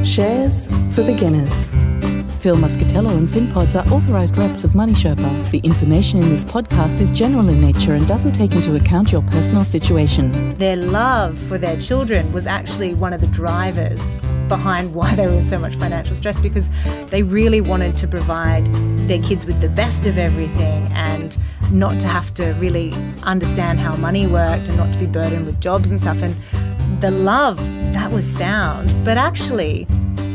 Shares for beginners. Phil Muscatello and Finpods are authorised reps of Money Sherpa. The information in this podcast is general in nature and doesn't take into account your personal situation. Their love for their children was actually one of the drivers behind why they were in so much financial stress, because they really wanted to provide their kids with the best of everything and not to have to really understand how money worked and not to be burdened with jobs and stuff. And the love, that was sound. But actually,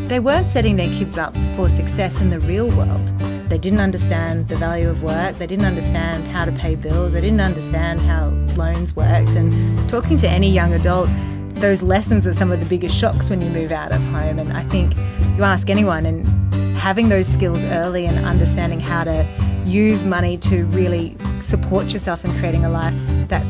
they weren't setting their kids up for success in the real world. They didn't understand the value of work. They didn't understand how to pay bills. They didn't understand how loans worked. And talking to any young adult, those lessons are some of the biggest shocks when you move out of home. And I think you ask anyone, and having those skills early and understanding how to use money to really support yourself in creating a life that,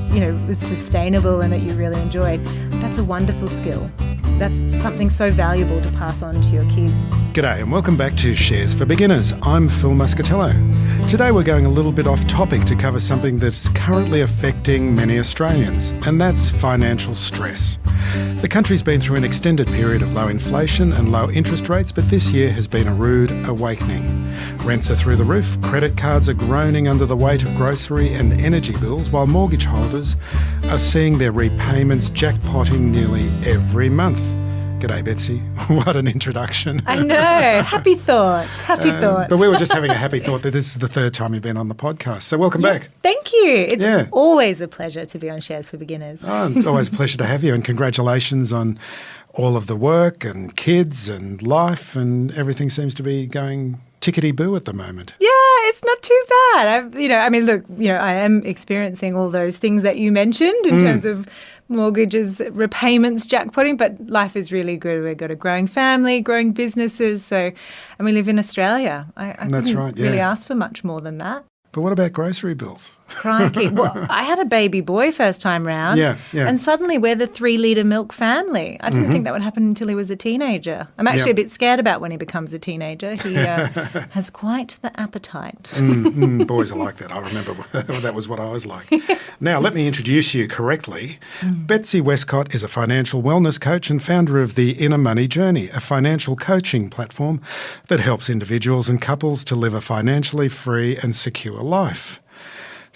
was sustainable and that you really enjoyed, that's a wonderful skill. That's something so valuable to pass on to your kids. G'day and welcome back to Shares for Beginners. I'm Phil Muscatello. Today we're going a little bit off topic to cover something that's currently affecting many Australians, and that's financial stress. The country's been through an extended period of low inflation and low interest rates, but this year has been a rude awakening. Rents are through the roof, credit cards are groaning under the weight of grocery and energy bills, while mortgage holders are seeing their repayments jackpotting nearly every month. G'day, Betsy. What an introduction. I know. Happy thoughts. Happy thoughts. But we were just having a happy thought that this is the third time you've been on the podcast. So welcome back. Thank you. It's always a pleasure to be on Shares for Beginners. Oh, it's always a pleasure to have you, and congratulations on all of the work and kids and life, and everything seems to be going tickety-boo at the moment. Yeah, it's not too bad. I am experiencing all those things that you mentioned in terms of mortgages, repayments, jackpotting, but life is really good. We've got a growing family, growing businesses, and we live in Australia. I That's couldn't right, yeah. really ask for much more than that. But what about grocery bills? Crikey. Well, I had a baby boy first time round, and suddenly we're the 3-litre milk family. I didn't think that would happen until he was a teenager. I'm actually a bit scared about when he becomes a teenager. He has quite the appetite. Boys are like that. I remember that was what I was like. Now, let me introduce you correctly. Betsy Westcott is a financial wellness coach and founder of the Inner Money Journey, a financial coaching platform that helps individuals and couples to live a financially free and secure life.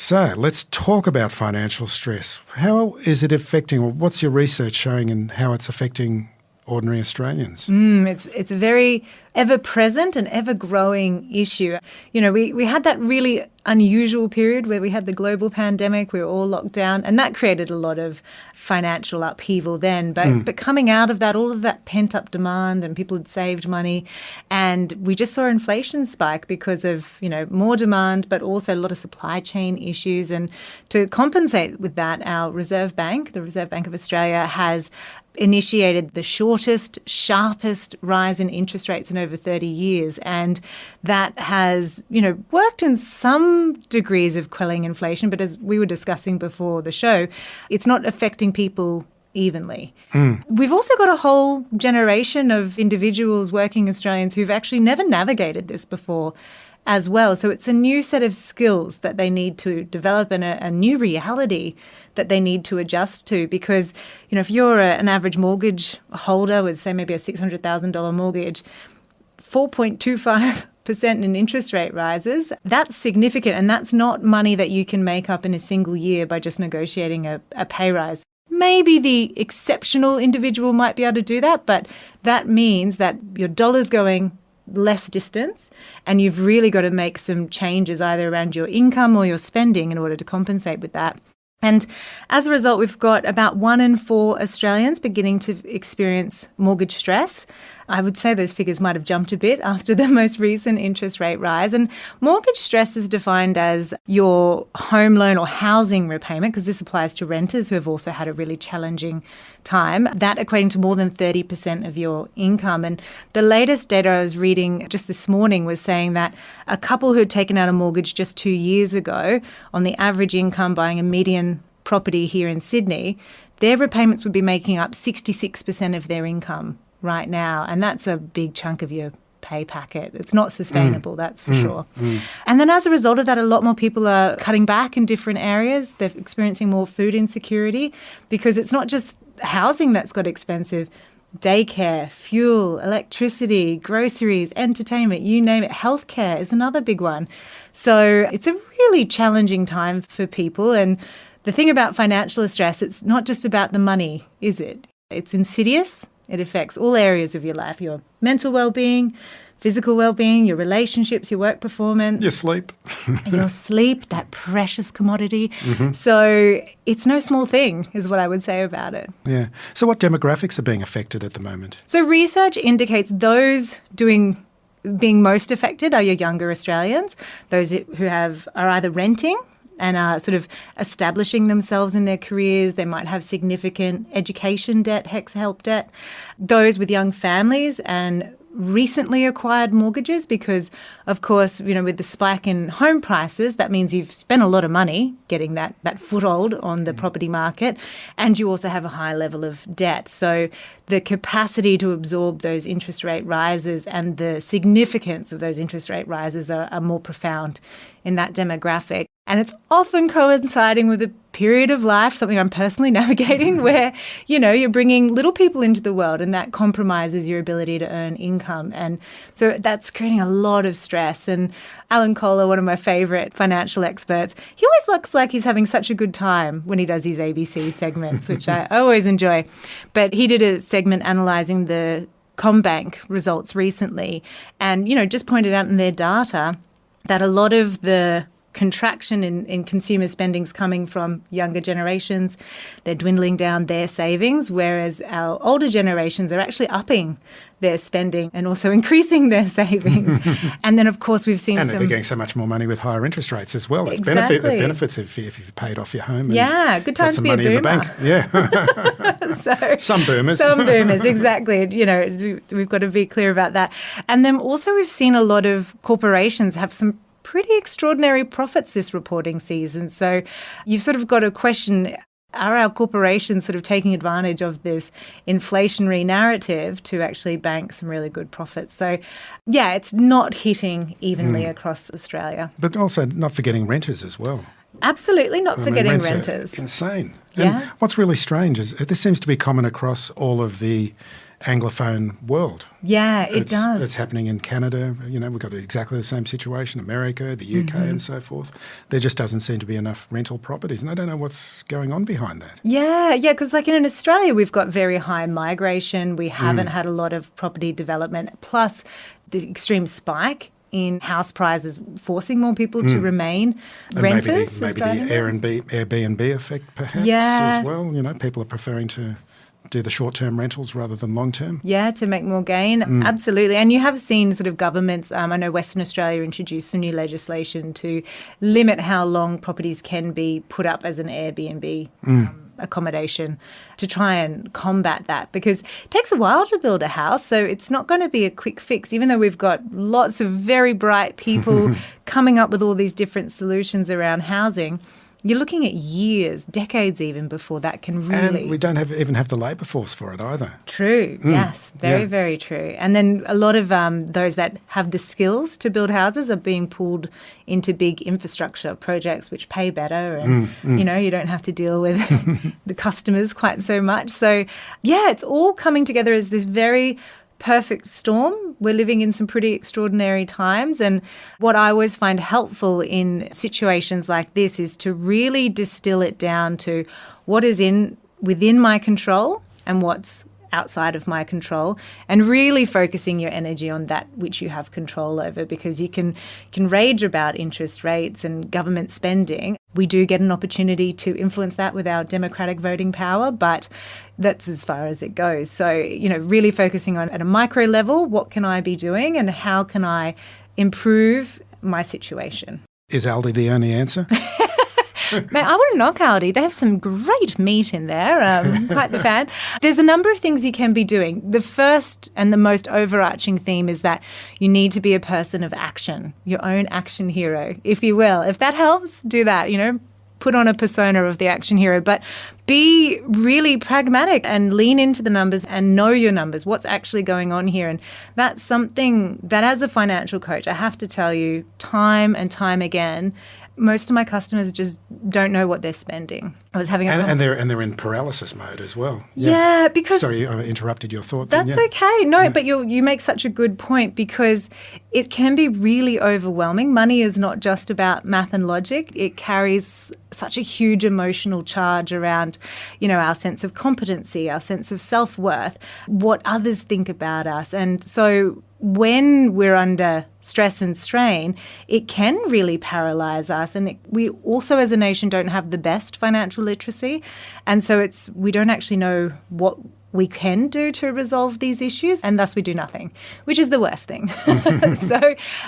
So let's talk about financial stress. How is it affecting, or what's your research showing in how it's affecting ordinary Australians? It's a very ever-present and ever-growing issue. We had that really unusual period where we had the global pandemic, we were all locked down, and that created a lot of financial upheaval then. But coming out of that, all of that pent-up demand, and people had saved money, and we just saw inflation spike because of, more demand, but also a lot of supply chain issues. And to compensate with that, our Reserve Bank, the Reserve Bank of Australia, has initiated the shortest, sharpest rise in interest rates in over 30 years. And that has, worked in some degrees of quelling inflation. But as we were discussing before the show, it's not affecting people evenly. We've also got a whole generation of individuals, working Australians, who've actually never navigated this before as well. So it's a new set of skills that they need to develop, and a new reality that they need to adjust to. Because, if you're an average mortgage holder with, say, maybe a $600,000 mortgage, 4.25% in interest rate rises, that's significant. And that's not money that you can make up in a single year by just negotiating a pay rise. Maybe the exceptional individual might be able to do that, but that means that your dollar's going less distance, and you've really got to make some changes either around your income or your spending in order to compensate with that. And as a result, we've got about 1 in 4 Australians beginning to experience mortgage stress. I would say those figures might have jumped a bit after the most recent interest rate rise. And mortgage stress is defined as your home loan or housing repayment, because this applies to renters who have also had a really challenging time, that equating to more than 30% of your income. And the latest data I was reading just this morning was saying that a couple who had taken out a mortgage just 2 years ago, on the average income buying a median property here in Sydney, their repayments would be making up 66% of their income right now. And that's a big chunk of your pay packet. It's not sustainable, that's for sure. And then as a result of that, a lot more people are cutting back in different areas. They're experiencing more food insecurity, because it's not just housing that's got expensive. Daycare, fuel, electricity, groceries, entertainment, you name it. Healthcare is another big one. So it's a really challenging time for people. And the thing about financial stress, it's not just about the money, is it? It's insidious. It affects all areas of your life, your mental well-being, physical well-being, your relationships, your work performance. Your sleep. Your sleep, that precious commodity. So it's no small thing is what I would say about it. Yeah. So what demographics are being affected at the moment? So research indicates those being most affected are your younger Australians, those who are either renting and are sort of establishing themselves in their careers. They might have significant education debt, HECS help debt. Those with young families and recently acquired mortgages because, of course, with the spike in home prices, that means you've spent a lot of money getting that foothold on the property market, and you also have a high level of debt. So the capacity to absorb those interest rate rises and the significance of those interest rate rises are more profound in that demographic. And it's often coinciding with a period of life, something I'm personally navigating, where, you're bringing little people into the world and that compromises your ability to earn income. And so that's creating a lot of stress. And Alan Kohler, one of my favourite financial experts, he always looks like he's having such a good time when he does his ABC segments, which I always enjoy. But he did a segment analysing the CommBank results recently and, just pointed out in their data that a lot of the contraction in consumer spending's coming from younger generations. They're dwindling down their savings, whereas our older generations are actually upping their spending and also increasing their savings. And then, of course, we've seen and they're getting so much more money with higher interest rates as well. It's it benefits if you've paid off your home. Yeah, good time to be a boomer. In the bank. Yeah. So, some boomers. Some boomers, exactly. We've got to be clear about that. And then also we've seen a lot of corporations have some pretty extraordinary profits this reporting season. So you've sort of got to question, are our corporations sort of taking advantage of this inflationary narrative to actually bank some really good profits? So, yeah, it's not hitting evenly across Australia. But also not forgetting renters as well. Absolutely not forgetting renters. Insane. Yeah. And what's really strange is this seems to be common across all of the Anglophone world. Yeah, it does. It's happening in Canada. We've got exactly the same situation, America, the UK and so forth. There just doesn't seem to be enough rental properties, and I don't know what's going on behind that. Yeah, because like in Australia, we've got very high migration. We haven't had a lot of property development, plus the extreme spike in house prices, forcing more people to remain renters. Maybe the Airbnb effect perhaps as well. People are preferring to do the short-term rentals rather than long-term? Yeah, to make more gain. Absolutely. And you have seen sort of governments, I know Western Australia introduced some new legislation to limit how long properties can be put up as an Airbnb accommodation to try and combat that, because it takes a while to build a house, so it's not going to be a quick fix, even though we've got lots of very bright people coming up with all these different solutions around housing. You're looking at years, decades even, before that can really... And we don't even have the labour force for it either. True, yes. Very true. And then a lot of those that have the skills to build houses are being pulled into big infrastructure projects which pay better and, you don't have to deal with the customers quite so much. So, yeah, it's all coming together as this very perfect storm. We're living in some pretty extraordinary times, and what I always find helpful in situations like this is to really distill it down to what is within my control and what's outside of my control, and really focusing your energy on that which you have control over, because you can rage about interest rates and government spending. We do get an opportunity to influence that with our democratic voting power, but that's as far as it goes. So, really focusing on at a micro level, what can I be doing and how can I improve my situation? Is Aldi the only answer? Man, I wouldn't knock Aldi. They have some great meat in there. Quite the fan. There's a number of things you can be doing. The first and the most overarching theme is that you need to be a person of action, your own action hero, if you will. If that helps, do that, put on a persona of the action hero, but be really pragmatic and lean into the numbers and know your numbers, what's actually going on here. And that's something that as a financial coach, I have to tell you time and time again, most of my customers just don't know what they're spending. I was having and they're in paralysis mode as well. Yeah, because... Sorry, I interrupted your thought. That's okay. No, but you make such a good point, because it can be really overwhelming. Money is not just about math and logic. It carries such a huge emotional charge around, our sense of competency, our sense of self-worth, what others think about us. And so when we're under stress and strain, it can really paralyse us. And we also as a nation don't have the best financial literacy. And so we don't actually know what we can do to resolve these issues, and thus we do nothing, which is the worst thing. So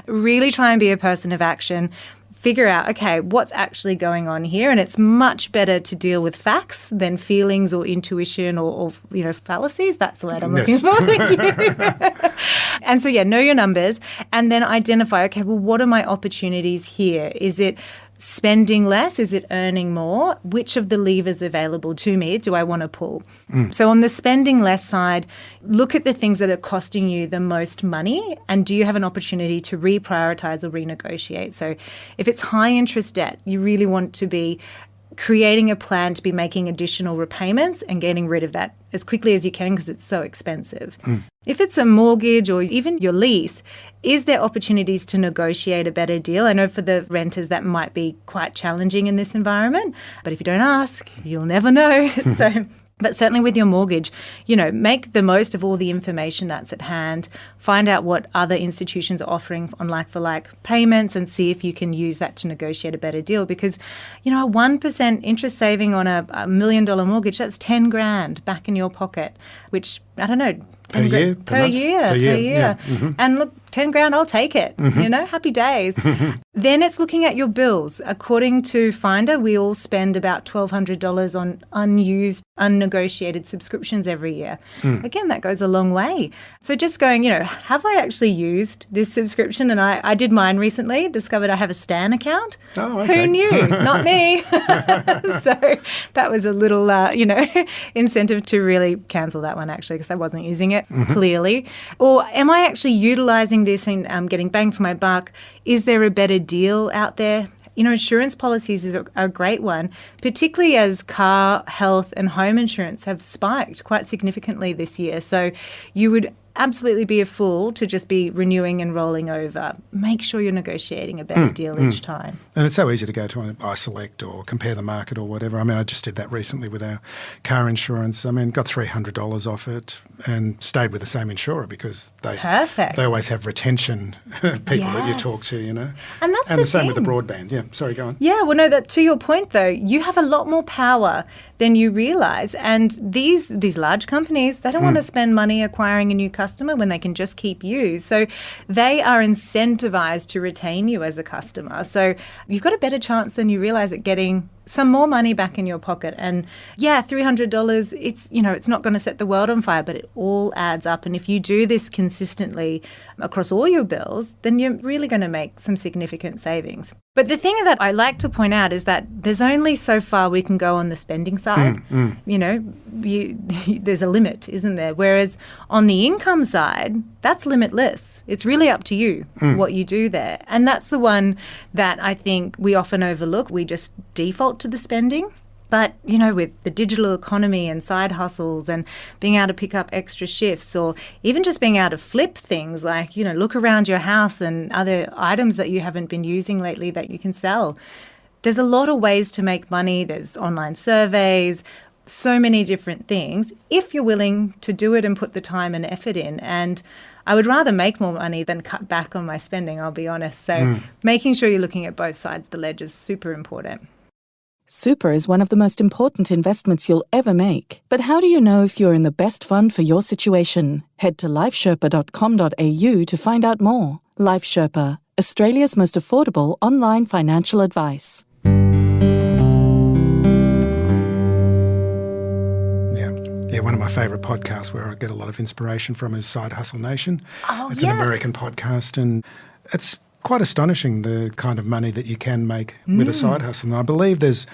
really try and be a person of action. Figure out, okay, what's actually going on here? And it's much better to deal with facts than feelings or intuition or fallacies. That's the word I'm looking for. Thank you. And so, know your numbers and then identify, okay, well, what are my opportunities here? Is it spending less? Is it earning more? Which of the levers available to me do I want to pull? So on the spending less side, look at the things that are costing you the most money, and do you have an opportunity to reprioritize or renegotiate? So if it's high interest debt, you really want to be creating a plan to be making additional repayments and getting rid of that as quickly as you can because it's so expensive. If it's a mortgage or even your lease, is there opportunities to negotiate a better deal? I know for the renters that might be quite challenging in this environment, but if you don't ask, you'll never know. But certainly with your mortgage, make the most of all the information that's at hand. Find out what other institutions are offering on like-for-like payments and see if you can use that to negotiate a better deal. Because, a 1% interest saving on a $1 million mortgage, that's $10,000 back in your pocket, which, I don't know, Per year. Yeah. Mm-hmm. And look, $10,000, I'll take it. Happy days. Then it's looking at your bills. According to Finder, we all spend about $1,200 on unused, unnegotiated subscriptions every year. Again, that goes a long way. So just going, have I actually used this subscription? And I did mine recently, discovered I have a Stan account. Oh, okay. Who knew? Not me. So that was a little, incentive to really cancel that one actually because I wasn't using it clearly. Or am I actually utilising this and getting bang for my buck? Is there a better deal out there? Insurance policies is a great one, particularly as car, health and home insurance have spiked quite significantly this year. So you would absolutely be a fool to just be renewing and rolling over. Make sure you're negotiating a better deal each time. And it's so easy to go to an iSelect or compare the market or whatever. I mean, I just did that recently with our car insurance. I mean, got $300 off it and stayed with the same insurer because they always have retention people that you talk to, And that's the same with the broadband. Yeah, sorry, go on. Yeah, well, no, that to your point though, you have a lot more power than you realise. And these large companies, they don't want to spend money acquiring a new customer when they can just keep you. So they are incentivized to retain you as a customer. So you've got a better chance than you realise at getting some more money back in your pocket. And $300, it's not going to set the world on fire, but it all adds up. And if you do this consistently across all your bills, then you're really going to make some significant savings. But the thing that I like to point out is that there's only so far we can go on the spending side. There's a limit, isn't there? Whereas on the income side, that's limitless. It's really up to you what you do there. And that's the one that I think we often overlook. We just default to the spending. But, with the digital economy and side hustles and being able to pick up extra shifts or even just being able to flip things like, look around your house and other items that you haven't been using lately that you can sell. There's a lot of ways to make money. There's online surveys, so many different things if you're willing to do it and put the time and effort in. And I would rather make more money than cut back on my spending, I'll be honest. So making sure you're looking at both sides of the ledger is super important. Super is one of the most important investments you'll ever make. But how do you know if you're in the best fund for your situation? Head to lifesherpa.com.au to find out more. Life Sherpa, Australia's most affordable online financial advice. Yeah, one of my favourite podcasts where I get a lot of inspiration from is Side Hustle Nation. It's an American podcast and it's quite astonishing the kind of money that you can make with a side hustle. And I believe there's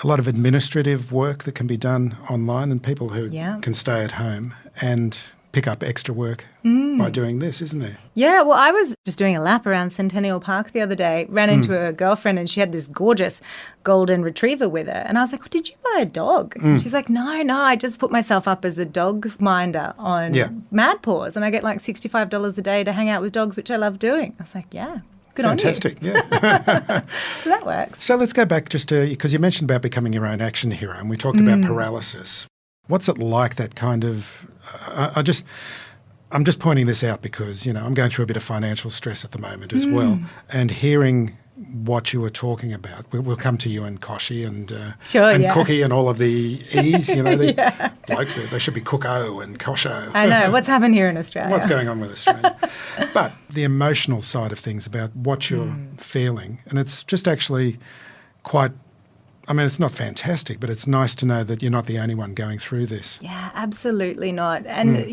a lot of administrative work that can be done online and people who can stay at home and pick up extra work by doing this, isn't there? Yeah, well, I was just doing a lap around Centennial Park the other day, ran into a girlfriend and she had this gorgeous golden retriever with her. And I was like, well, did you buy a dog? And she's like, no, I just put myself up as a dog minder on Mad Paws and I get like $65 a day to hang out with dogs, which I love doing. I was like, yeah. Good Fantastic, on you. yeah. So that works. So let's go back just to, because you mentioned about becoming your own action hero and we talked about paralysis. What's it like, that kind of, I'm just pointing this out because, I'm going through a bit of financial stress at the moment as well, and hearing what you were talking about. We'll come to you and Koshi and Cookie and all of the E's, the blokes there. They should be Cooko and Kosho. I know. What's happened here in Australia? What's going on with Australia? But the emotional side of things about what you're feeling, and it's just actually quite, it's not fantastic, but it's nice to know that you're not the only one going through this. Yeah, absolutely not. And,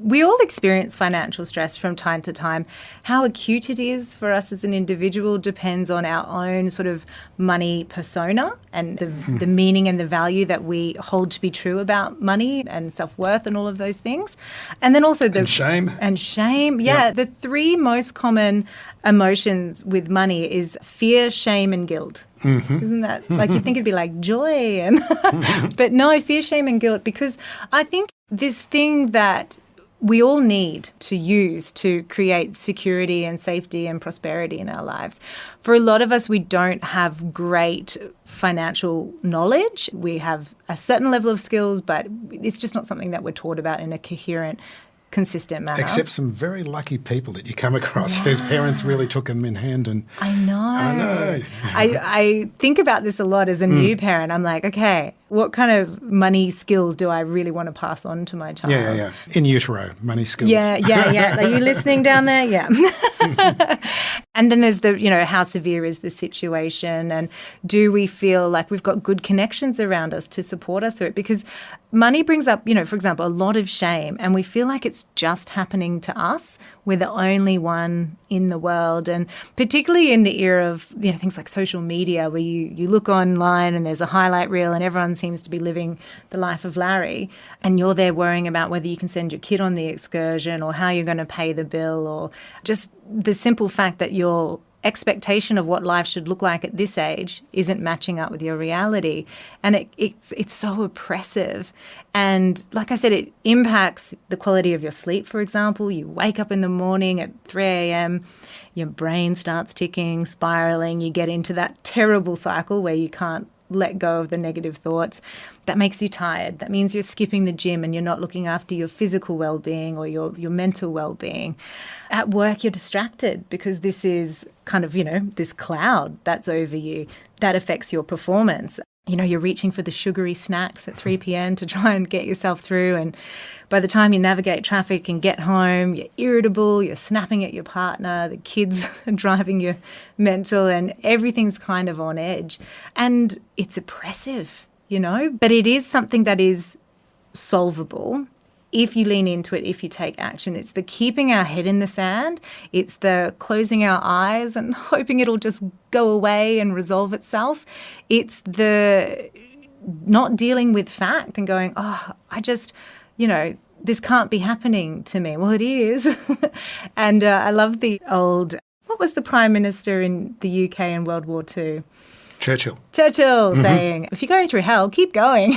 we all experience financial stress from time to time. How acute it is for us as an individual depends on our own sort of money persona and the meaning and the value that we hold to be true about money and self-worth and all of those things. And then also And shame. And shame. Yeah, the three most common emotions with money is fear, shame, and guilt. Isn't that like you'd think it'd be like joy and but no, fear, shame and guilt, because I think this thing that we all need to use to create security and safety and prosperity in our lives. For a lot of us, we don't have great financial knowledge. We have a certain level of skills, but it's just not something that we're taught about in a coherent, consistent manner. Except some very lucky people that you come across whose parents really took them in hand. And I know. I think about this a lot as a new parent. I'm like, okay, what kind of money skills do I really want to pass on to my child? Yeah. In utero, money skills. Yeah. Are you listening down there? Yeah. And then there's the, how severe is the situation, and do we feel like we've got good connections around us to support us through it? Because money brings up, for example, a lot of shame, and we feel like it's just happening to us. We're the only one in the world, and particularly in the era of things like social media, where you look online and there's a highlight reel and everyone seems to be living the life of Larry, and you're there worrying about whether you can send your kid on the excursion or how you're going to pay the bill, or just the simple fact that your expectation of what life should look like at this age isn't matching up with your reality. And it's so oppressive. And like I said, it impacts the quality of your sleep, for example. You wake up in the morning at 3 a.m., your brain starts ticking, spiraling. You get into that terrible cycle where you can't let go of the negative thoughts. That makes you tired. That means you're skipping the gym and you're not looking after your physical well-being or your mental well-being. At work, you're distracted because this is kind of, this cloud that's over you that affects your performance. You're reaching for the sugary snacks at 3 p.m. to try and get yourself through. And by the time you navigate traffic and get home, you're irritable, you're snapping at your partner, the kids are driving you mental, and everything's kind of on edge. And it's oppressive, but it is something that is solvable if you lean into it, if you take action. It's the keeping our head in the sand. It's the closing our eyes and hoping it'll just go away and resolve itself. It's the not dealing with fact and going, I just, this can't be happening to me. Well, it is. And I love the old, what was the Prime Minister in the UK in World War II? Churchill saying, if you're going through hell, keep going,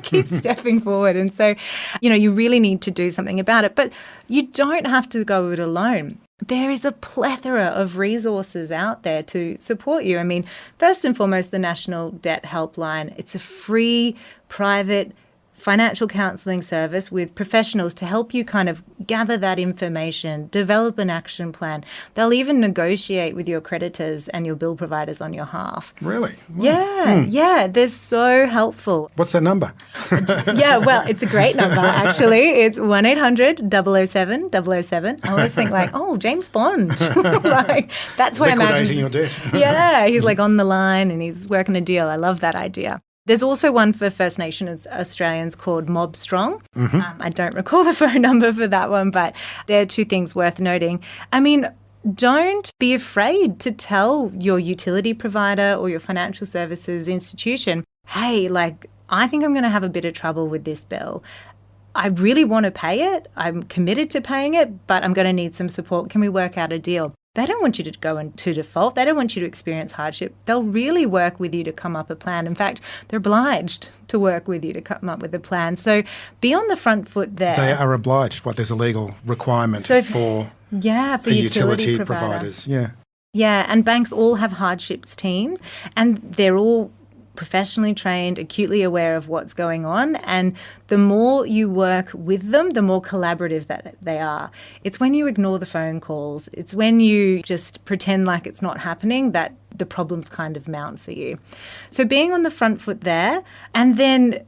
keep stepping forward. And so, you really need to do something about it. But you don't have to go it alone. There is a plethora of resources out there to support you. First and foremost, the National Debt Helpline. It's a free, private financial counselling service with professionals to help you kind of gather that information, develop an action plan. They'll even negotiate with your creditors and your bill providers on your behalf. Really? Wow. Yeah, they're so helpful. What's their number? It's a great number, actually. It's 1-800-007-007. I always think James Bond. That's why I imagine. Liquidating your debt. Yeah, he's on the line and he's working a deal. I love that idea. There's also one for First Nations Australians called Mob Strong. I don't recall the phone number for that one, but there are two things worth noting. Don't be afraid to tell your utility provider or your financial services institution, hey, I think I'm going to have a bit of trouble with this bill. I really want to pay it. I'm committed to paying it, but I'm going to need some support. Can we work out a deal? They don't want you to go into default. They don't want you to experience hardship. They'll really work with you to come up a plan. In fact, they're obliged to work with you to come up with a plan. So be on the front foot there. They are obliged. There's a legal requirement for utility providers. Yeah. Yeah, and banks all have hardships teams, and they're all professionally trained, acutely aware of what's going on, and the more you work with them, the more collaborative that they are. It's when you ignore the phone calls, it's when you just pretend like it's not happening that the problems kind of mount for you. So being on the front foot there, and then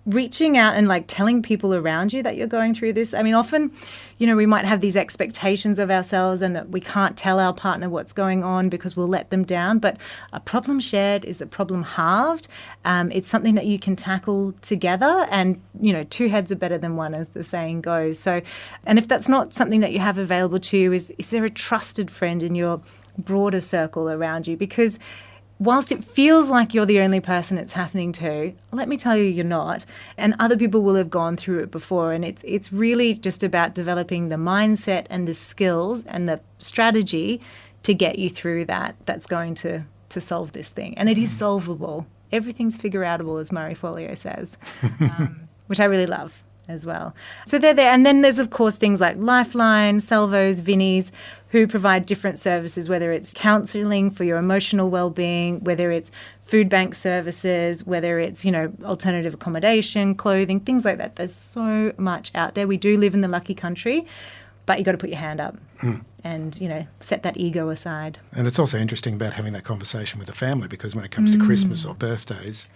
reaching out and telling people around you that you're going through this. I mean, often, we might have these expectations of ourselves and that we can't tell our partner what's going on because we'll let them down. But a problem shared is a problem halved. It's something that you can tackle together, and, two heads are better than one, as the saying goes. So, and if that's not something that you have available to you, is there a trusted friend in your broader circle around you? Because whilst it feels like you're the only person it's happening to, let me tell you, you're not. And other people will have gone through it before. And it's really just about developing the mindset and the skills and the strategy to get you through that. That's going to solve this thing. And it is solvable. Everything's figure-outable, as Murray Folio says, which I really love as well. So they're there. And then there's, of course, things like Lifeline, Salvos, Vinnies, who provide different services, whether it's counselling for your emotional well-being, whether it's food bank services, whether it's, alternative accommodation, clothing, things like that. There's so much out there. We do live in the lucky country, but you've got to put your hand up and, set that ego aside. And it's also interesting about having that conversation with the family, because when it comes to Christmas or birthdays,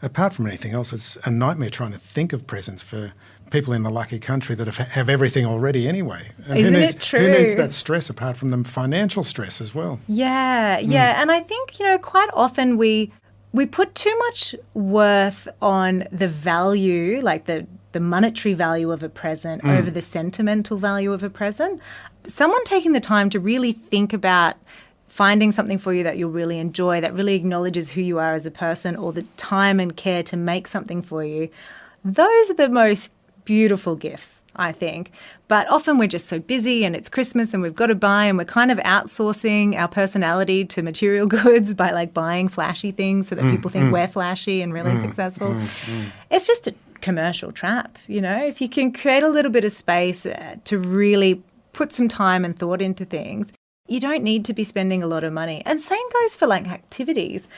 apart from anything else, it's a nightmare trying to think of presents for people in the lucky country that have everything already anyway. And Isn't it true? Who needs that stress apart from the financial stress as well? Yeah. And I think, quite often we put too much worth on the value, like the monetary value of a present over the sentimental value of a present. Someone taking the time to really think about finding something for you that you'll really enjoy, that really acknowledges who you are as a person, or the time and care to make something for you, those are the most beautiful gifts, I think. But often we're just so busy and it's Christmas and we've got to buy, and we're kind of outsourcing our personality to material goods by buying flashy things so that people think we're flashy and really successful. It's just a commercial trap, If you can create a little bit of space to really put some time and thought into things, you don't need to be spending a lot of money. And same goes for activities.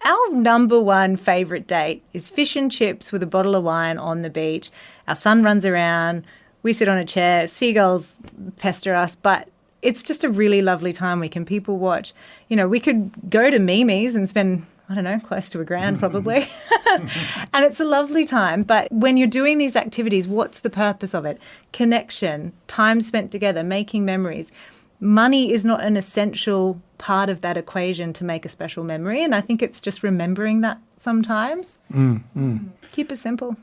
Our number one favourite date is fish and chips with a bottle of wine on the beach. Our son runs around, we sit on a chair, seagulls pester us, but it's just a really lovely time. We can people watch. We could go to Mimi's and spend, close to $1,000 probably. And it's a lovely time. But when you're doing these activities, what's the purpose of it? Connection, time spent together, making memories. Money is not an essential part of that equation to make a special memory, and I think it's just remembering that sometimes. Keep it simple.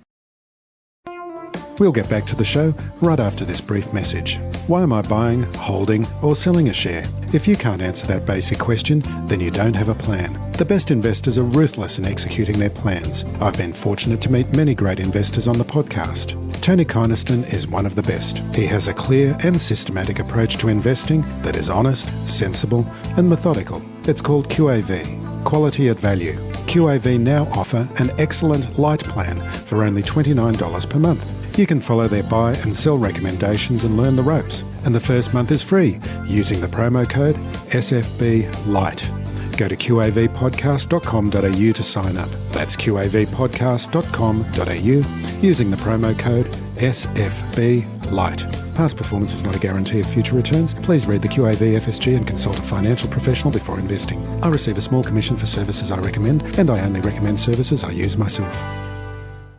We'll get back to the show right after this brief message. Why am I buying, holding, or selling a share? If you can't answer that basic question, then you don't have a plan. The best investors are ruthless in executing their plans. I've been fortunate to meet many great investors on the podcast. Tony Kynaston is one of the best. He has a clear and systematic approach to investing that is honest, sensible, and methodical. It's called QAV, Quality at Value. QAV now offer an excellent light plan for only $29 per month. You can follow their buy and sell recommendations and learn the ropes. And the first month is free using the promo code SFBLIGHT. Go to qavpodcast.com.au to sign up. That's qavpodcast.com.au using the promo code SFBLIGHT. Past performance is not a guarantee of future returns. Please read the QAV FSG and consult a financial professional before investing. I receive a small commission for services I recommend, and I only recommend services I use myself.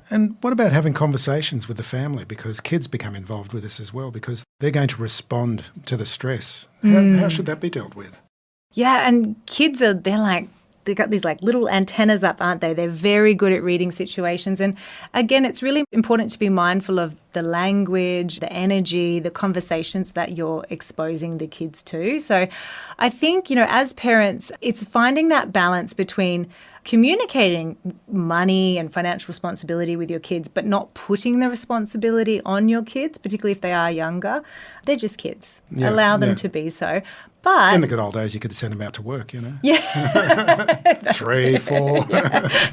And what about having conversations with the family? Because kids become involved with this as well, because they're going to respond to the stress. How should that be dealt with? Yeah, and kids they've got these little antennas up, aren't they? They're very good at reading situations. And again, it's really important to be mindful of the language, the energy, the conversations that you're exposing the kids to. So I think, as parents, it's finding that balance between communicating money and financial responsibility with your kids, but not putting the responsibility on your kids, particularly if they are younger. They're just kids. Yeah, Allow them yeah. to be so. But In the good old days, you could send them out to work, you know. yeah. 3, 4.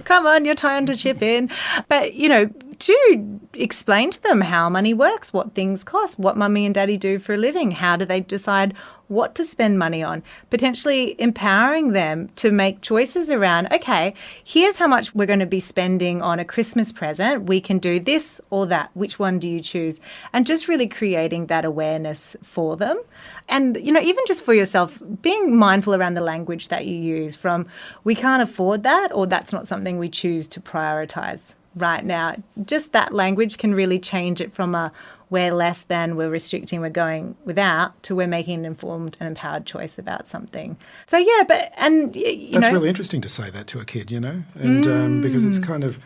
Come on, your time to chip in. But, you know, do explain to them how money works, what things cost, what mummy and daddy do for a living, how do they decide what to spend money on, potentially empowering them to make choices around, okay, here's how much we're going to be spending on a Christmas present. We can do this or that. Which one do you choose? And just really creating that awareness for them. And, you know, even just for yourself, being mindful around the language that you use, from we can't afford that, or that's not something we choose to prioritise right now. Just that language can really change it from a we're less than, we're restricting, we're going without, to we're making an informed and empowered choice about something. So, yeah, but, and, you know. That's really interesting to say that to a kid, you know, and because it's kind of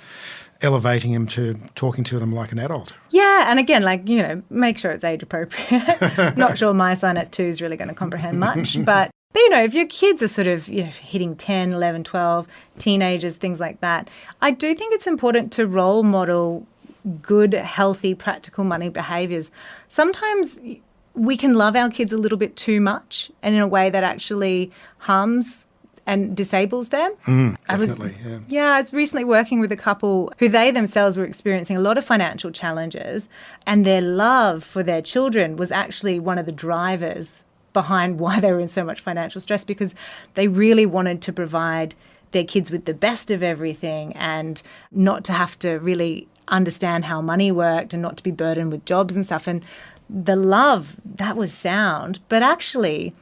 elevating him to talking to them like an adult. Yeah, and again, like, you know, make sure it's age appropriate. Not sure my son at 2 is really going to comprehend much, but you know, if your kids are sort of, you know, hitting 10, 11, 12, teenagers, things like that, I do think it's important to role model good, healthy, practical money behaviours. Sometimes we can love our kids a little bit too much, and in a way that actually harms and disables them. Definitely, I was recently working with a couple who they themselves were experiencing a lot of financial challenges, and their love for their children was actually one of the drivers behind why they were in so much financial stress, because they really wanted to provide their kids with the best of everything and not to have to really understand how money worked and not to be burdened with jobs and stuff. And the love, that was sound, but actually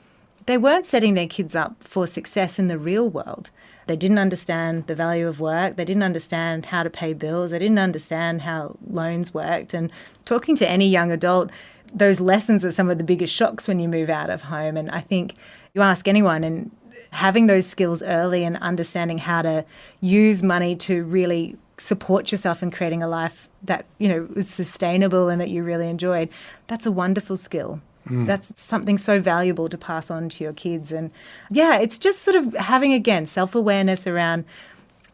they weren't setting their kids up for success in the real world. They didn't understand the value of work. They didn't understand how to pay bills. They didn't understand how loans worked. And talking to any young adult, those lessons are some of the biggest shocks when you move out of home. And I think you ask anyone, and having those skills early and understanding how to use money to really support yourself in creating a life that, you know, was sustainable and that you really enjoyed, that's a wonderful skill. That's something so valuable to pass on to your kids. And yeah, it's just sort of having, again, self-awareness around,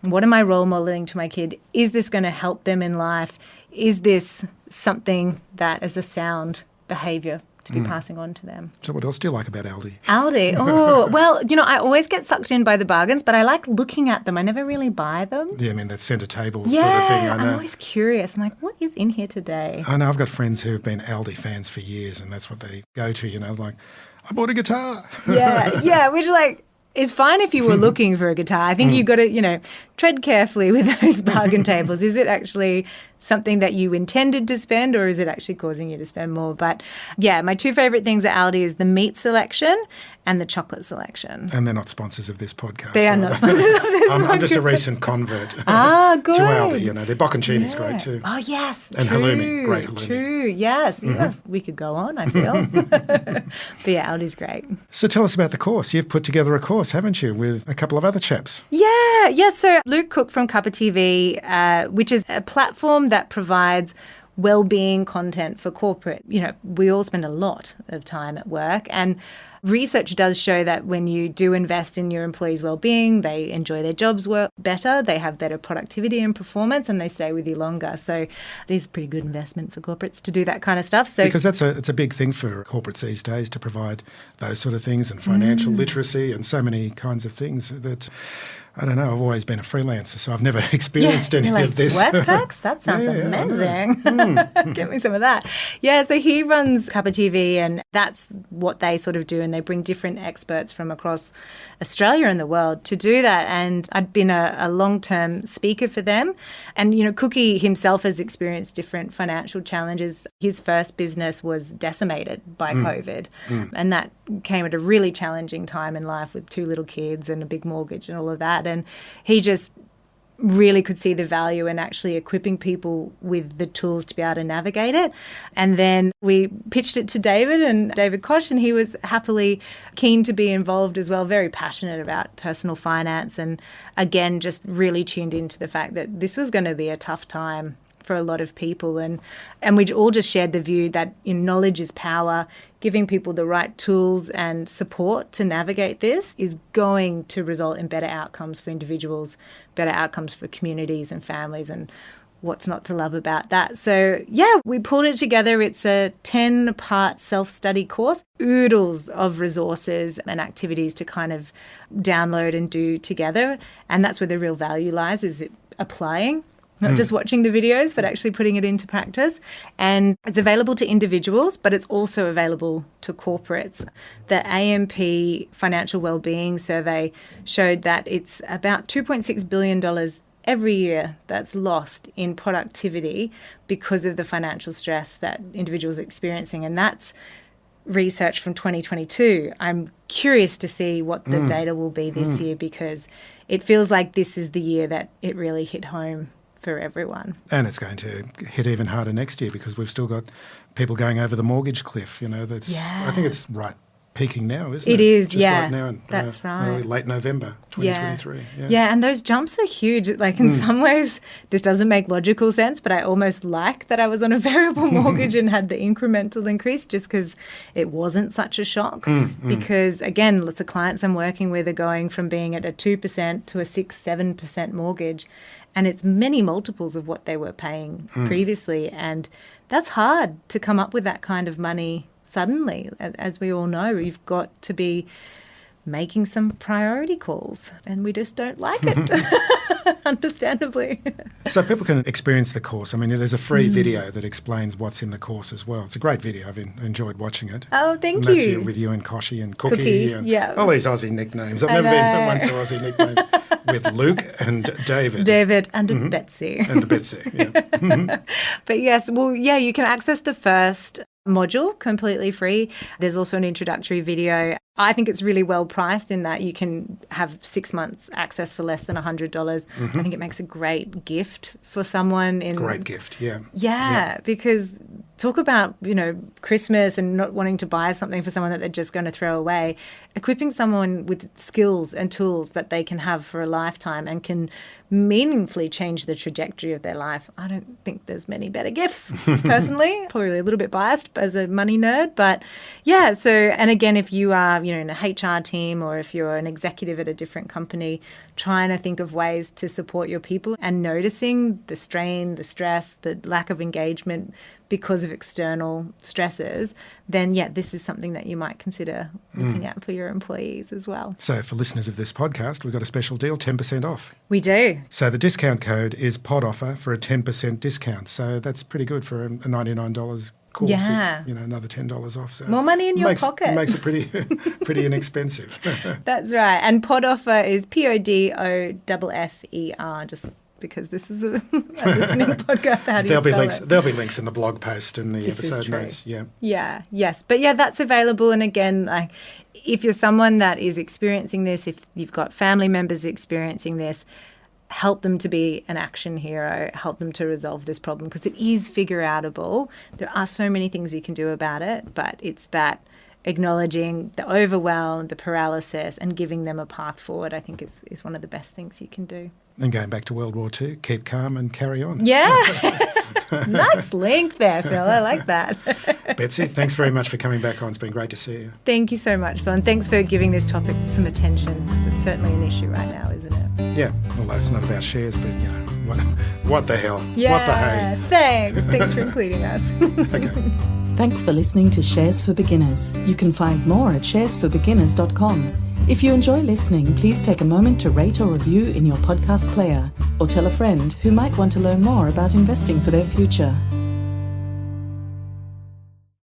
what am I role modeling to my kid? Is this going to help them in life? Is this something that is a sound behaviour to be passing on to them? So what else do you like about Aldi? Aldi. Oh, well, you know, I always get sucked in by the bargains, but I like looking at them. I never really buy them. Yeah, I mean, that centre table Yeah, sort of thing. I know. I'm always curious. I'm like, what is in here today? I know, I've got friends who have been Aldi fans for years, and that's what they go to, you know, like, I bought a guitar. Yeah, which, like, it's fine if you were looking for a guitar. I think you've got to, you know, tread carefully with those bargain tables. Is it actually something that you intended to spend, or is it actually causing you to spend more? But yeah, my 2 favourite things at Aldi is the meat selection and the chocolate selection. And they're not sponsors of this podcast. They are not sponsors of this podcast. I'm just a recent convert Good. to Aldi. You know, their bocconcini's great too. Oh, yes. And true, halloumi, great halloumi. True, yes. Yeah, we could go on, I feel. But yeah, Aldi's great. So tell us about the course. You've put together a course, haven't you, with a couple of other chaps? Yeah. So Luke Cook from Cuppa TV, which is a platform that provides well-being content for corporate. You know, we all spend a lot of time at work, and research does show that when you do invest in your employees' well-being, they enjoy their jobs better, they have better productivity and performance, and they stay with you longer. So these are pretty good investment for corporates to do that kind of stuff. So because it's a big thing for corporates these days to provide those sort of things, and financial literacy and so many kinds of things that, I don't know, I've always been a freelancer, so I've never experienced any like, of this. Work packs? That sounds amazing. Give me some of that. Yeah, so he runs Cuppa TV, and that's what they sort of do, and they bring different experts from across Australia and the world to do that. And I'd been a long-term speaker for them. And, you know, Cookie himself has experienced different financial challenges. His first business was decimated by COVID, and that came at a really challenging time in life with 2 little kids and a big mortgage and all of that. And he just really could see the value in actually equipping people with the tools to be able to navigate it. And then we pitched it to David Koch, and he was happily keen to be involved as well, very passionate about personal finance, and again, just really tuned into the fact that this was going to be a tough time for a lot of people. And we all just shared the view that knowledge is power. Giving people the right tools and support to navigate this is going to result in better outcomes for individuals, better outcomes for communities and families, and what's not to love about that. So yeah, we pulled it together. It's a 10-part self-study course, oodles of resources and activities to kind of download and do together. And that's where the real value lies, is it applying. Not just watching the videos, but actually putting it into practice. And it's available to individuals, but it's also available to corporates. The AMP Financial Wellbeing Survey showed that it's about $2.6 billion every year that's lost in productivity because of the financial stress that individuals are experiencing. And that's research from 2022. I'm curious to see what the data will be this year, because it feels like this is the year that it really hit home for everyone. And it's going to hit even harder next year, because we've still got people going over the mortgage cliff. That's I think it's peaking now, isn't it? It is, just yeah. Right now, that's right. Late November 2023. Yeah, and those jumps are huge. Like in some ways, this doesn't make logical sense, but I almost like that I was on a variable mortgage and had the incremental increase, just because it wasn't such a shock. Because again, lots of clients I'm working with are going from being at a 2% to a 6-7% mortgage. And it's many multiples of what they were paying previously. And that's hard to come up with that kind of money suddenly. As we all know, you've got to be making some priority calls, and we just don't like it, understandably. So people can experience the course. I mean, there's a free video that explains what's in the course as well. It's a great video. I've enjoyed watching it. Oh, thank and you. That's with you and Koshi and Cookie. And yeah. all these Aussie nicknames. I've never been one for Aussie nicknames. With Luke and David. David and Betsy. And Betsy, yeah. But yes, well, yeah, you can access the first module completely free. There's also an introductory video. I think it's really well priced in that you can have 6 months access for less than $100. I think it makes a great gift for someone. Great gift, yeah. Yeah, because talk about, Christmas and not wanting to buy something for someone that they're just going to throw away. Equipping someone with skills and tools that they can have for a lifetime and can meaningfully change the trajectory of their life. I don't think there's many better gifts, personally. Probably a little bit biased as a money nerd, but yeah. So, and again, if you are, in a HR team, or if you're an executive at a different company, trying to think of ways to support your people and noticing the strain, the stress, the lack of engagement because of external stresses, then yeah, this is something that you might consider looking at for your employees as well. So for listeners of this podcast, we've got a special deal, 10% off. We do. So the discount code is PODOFFER for a 10% discount. So that's pretty good for a $99 course. Yeah. Another $10 off. So more money in your pocket. Makes it pretty inexpensive. That's right. And PODOFFER is PODOFFER, just because this is a listening podcast. How do you spell it? There'll be links in the blog post and the episode notes. Yeah. Yeah. Yes. But yeah, that's available. And again, like, if you're someone that is experiencing this, if you've got family members experiencing this, help them to be an action hero, help them to resolve this problem, because it is figure-outable. There are so many things you can do about it, but it's that acknowledging the overwhelm, the paralysis, and giving them a path forward, I think is one of the best things you can do. And going back to World War II, keep calm and carry on. Yeah. Nice link there, Phil. I like that. Betsy, thanks very much for coming back on. It's been great to see you. Thank you so much, Phil. And thanks for giving this topic some attention, because it's certainly an issue right now, isn't it? Yeah, although it's not about shares, but, what the hell? Yeah, what the hey? Thanks. Thanks for including us. Okay. Thanks for listening to Shares for Beginners. You can find more at sharesforbeginners.com. If you enjoy listening, please take a moment to rate or review in your podcast player, or tell a friend who might want to learn more about investing for their future.